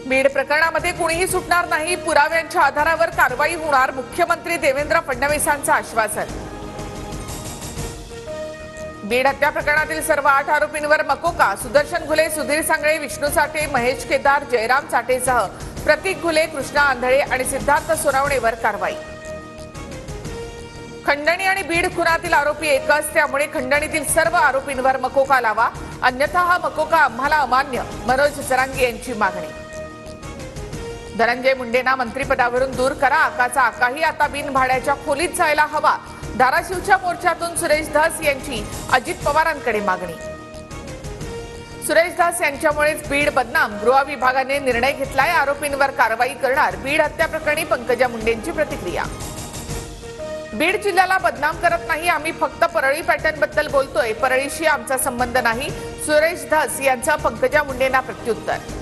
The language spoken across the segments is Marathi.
बीड प्रकरणामध्ये कुणीही सुटणार नाही, पुराव्यांच्या आधारावर कारवाई होणार, मुख्यमंत्री देवेंद्र फडणवीसांचं आश्वासन। बीड हत्या प्रकरणातील सर्व 8 आरोपींवर मकोका, सुदर्शन घुले, सुधीर सांगळे, विष्णू साठे, महेश केदार, जयराम साठेसह प्रतीक घुले, कृष्णा आंधळे आणि सिद्धार्थ सोनावणेवर कारवाई। खंडणी आणि बीड खुनातील आरोपी एकच, त्यामुळे खंडणीतील सर्व आरोपींवर मकोका लावा, अन्यथा हा मकोका आम्हाला अमान्य, मनोज जरांगे यांची मागणी। धनंजय मुंडेंना मंत्रिपदावरून दूर करा, आकाचा आकाही आता बिनभाड्याच्या खोलीत जायला हवा, धाराशिवच्या मोर्चातून सुरेश धस यांची अजित पवारांकडे मागणी। सुरेश धस यांच्यामुळेच बीड बदनाम, गृह विभागाने निर्णय घेतलाय, आरोपींवर कारवाई करणार, बीड हत्या प्रकरणी पंकजा मुंडेंची प्रतिक्रिया। बीड जिल्ह्याला बदनाम करत नाही, आम्ही फक्त परळी पॅटर्न बद्दल बोलतोय, परळीशी आमचा संबंध नाही, सुरेश धस यांचा पंकजा मुंडेंना प्रत्युत्तर।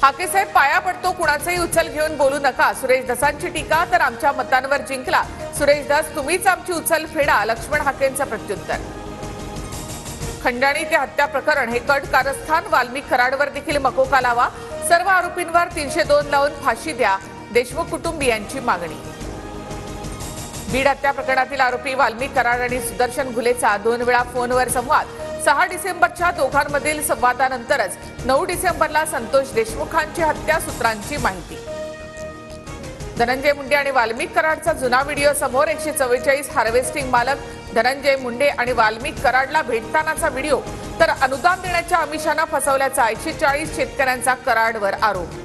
हाकेसाहेब पाया पडतो, कुणाचंही उचल घेऊन बोलू नका, सुरेश धसांची टीका, तर आमच्या मतांवर जिंकला, सुरेश धस तुम्हीच आमची उचल फेडा, लक्ष्मण हाकेंचं प्रत्युत्तर। खंडणी ते हत्या प्रकरण हे कट कारस्थान, वाल्मिक कराडवर देखील मकोका लावा, सर्व आरोपींवर 302 लावून फाशी द्या, देशमुख कुटुंबियांची मागणी। बीड हत्या प्रकरणातील आरोपी वाल्मिक कराड आणि सुदर्शन घुलेचा 2 वेळा फोनवर संवाद, 6 डिसेंबरच्या दोघांमधील संवादानंतरच 9 डिसेंबरला संतोष देशमुखांची हत्या, सूत्रांची माहिती। धनंजय मुंडे आणि वाल्मिक कराडचा जुना व्हिडिओ समोर, 144 हार्वेस्टिंग मालक धनंजय मुंडे आणि वाल्मिक कराडला भेटतानाचा व्हिडिओ, तर अनुदान देण्याच्या आमिषानं फसवल्याचा 140 शेतकऱ्यांचा कराडवर आरोप।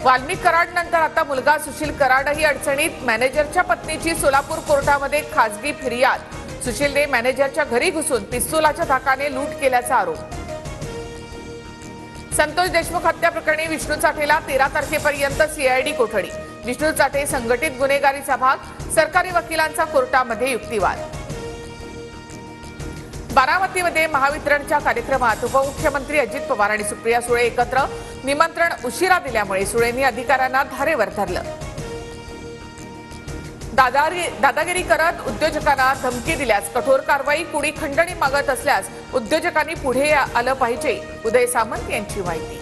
वाल्मिक कराड नंतर आता मुलगा सुशील कराडही अडचणीत, मॅनेजरच्या पत्नीची सोलापूर कोर्टामध्ये खासगी फिर्याद, सुशीलने मॅनेजरच्या घरी घुसून पिस्तुलाच्या धाकाने लूट केल्याचा आरोप। संतोष देशमुख हत्या प्रकरणी विष्णू साठेला 13 तारखेपर्यंत सीआयडी कोठडी, विष्णू साठे संघटित गुन्हेगारीचा भाग, सरकारी वकिलांचा कोर्टामध्ये युक्तिवाद। बारामतीमध्ये महावितरणच्या कार्यक्रमात उपमुख्यमंत्री अजित पवार आणि सुप्रिया सुळे एकत्र, निमंत्रण उशिरा दिल्यामुळे सुळेंनी अधिकाऱ्यांना धारेवर धरलं। दादागिरी करत उद्योजकांना धमकी दिल्यास कठोर कारवाई, कुणी खंडणी मागत असल्यास उद्योजकांनी पुढे आलं पाहिजे, उदय सामंत यांची माहिती।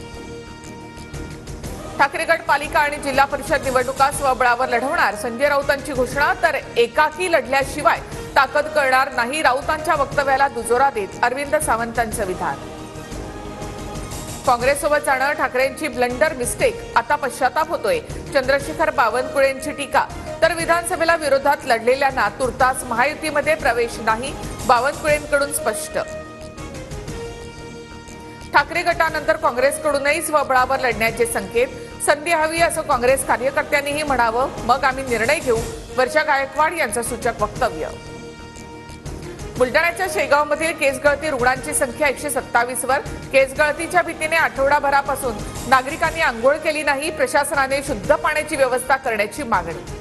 ठाकरे गट पालिका आणि जिल्हा परिषद निवडणुका स्वबळावर लढवणार, संजय राऊतांची घोषणा, तर एकाकी लढल्याशिवाय ताकद करणार नाही, राऊतांच्या वक्तव्याला दुजोरा देत अरविंद सावंतांचं विधान। काँग्रेससोबत जाणं ठाकरेंची ब्लंडर मिस्टेक, आता पश्चाताप होतोय, चंद्रशेखर बावनकुळेंची टीका, तर विधानसभेला विरोधात लढलेल्यांना तुर्तास महायुतीमध्ये प्रवेश नाही, बावनकुळेंकडून स्पष्ट। ठाकरे गटानंतर काँग्रेसकडूनही स्वबळावर लढण्याचे संकेत, संधी हवी असं काँग्रेस कार्यकर्त्यांनीही म्हणावं, मग आम्ही निर्णय घेऊ, वर्षा गायकवाड यांचं सूचक वक्तव्य। बुलढाण्याच्या शेगावमधील केसगळती रुग्णांची संख्या 127 वर, केसगळतीच्या भीतीने आठवडाभरापासून नागरिकांनी आंघोळ केली नाही, प्रशासनाने शुद्ध पाण्याची व्यवस्था करण्याची मागणी।